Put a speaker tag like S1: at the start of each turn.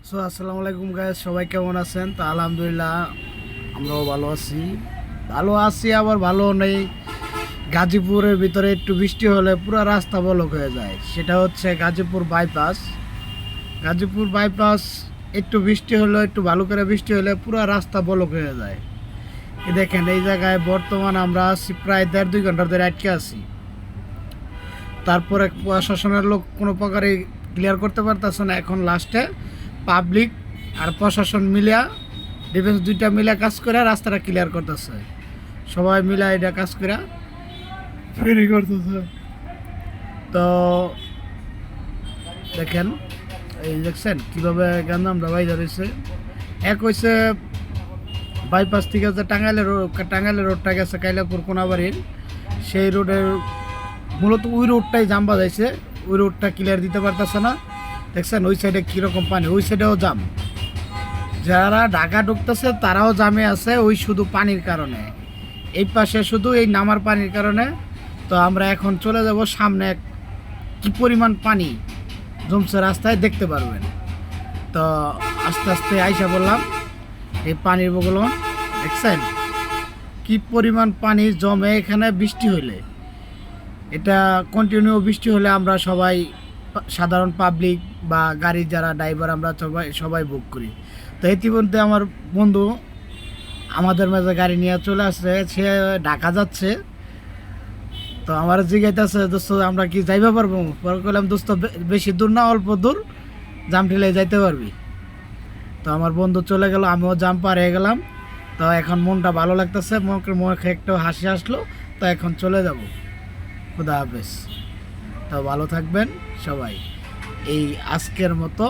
S1: আসসালামু আলাইকুম গাইস, সবাই কেমন আছেন? তো আলহামদুলিল্লাহ আমরাও ভালো আছি আবার ভালো নেই। গাজীপুরের ভিতরে একটু বৃষ্টি হলে পুরো রাস্তা ব্লক হয়ে যায়। সেটা হচ্ছে গাজীপুর বাইপাস একটু বৃষ্টি হলে, একটু ভালো করে বৃষ্টি হলে পুরো রাস্তা ব্লক হয়ে যায়। দেখেন এই জায়গায় বর্তমান আমরা আছি প্রায় 1.5-2 ঘন্টা ধরে আটকে আছি। তারপরে প্রশাসনের লোক কোনো প্রকারে ক্লিয়ার করতে পারতেছে না। এখন লাস্টে পাবলিক আর প্রশাসন মিলিয়া, ডিফেন্স দুইটা মিলে কাজ করে রাস্তাটা ক্লিয়ার করতেছে। সবাই মিলে এটা কাজ করে ফেরি করতেছে। তো দেখেন, এই দেখছেন কীভাবে গ্যাঞ্জামটা বাইরে রয়েছে। এক হয়েছে বাইপাস থেকে যে টাঙ্গাইলের রোডটা গেছে কাইলাপুর কোনাবাড়ির, সেই রোডের মূলত ওই রোডটাই জাম বাজাইছে। ওই রোডটা ক্লিয়ার দিতে পারতেছে না। দেখছেন ওই সাইডে কীরকম পানি, ওই সাইডেও জাম। যারা ঢাকা ঢুকতেছে তারাও জামে আছে ওই শুধু পানির কারণে। এই পাশে শুধু এই নামার পানির কারণে। তো আমরা এখন চলে যাব সামনে, কি পরিমাণ পানি জমছে রাস্তায় দেখতে পারবেন। তো আস্তে আস্তে আইসা বললাম এই পানির বগল, দেখছেন কি পরিমাণ পানি জমে এখানে বৃষ্টি হইলে। এটা কন্টিনিউ বৃষ্টি হলে আমরা সবাই, সাধারণ পাবলিক বা গাড়ির যারা ড্রাইভার, আমরা সবাই বুক করি। তো ইতিমধ্যে আমার বন্ধু আমাদের মাঝে গাড়ি নিয়ে চলে আসছে, সে ঢাকা যাচ্ছে। তো আমার জিজ্ঞাসা, দোস্ত আমরা কি যাইতে পারবো? পরে বললাম, দোস্ত বেশি দূর না, অল্প দূর, জাম ঠেলে যাইতে পারবি। তো আমার বন্ধু চলে গেল, আমিও জাম পার হয়ে গেলাম। তো এখন মনটা ভালো লাগতেছে, মুখে একটু হাসি আসলো। তো এখন চলে যাব। খুদা হাফেজ। তো ভালো থাকবেন সবাই। এই আজকের মতো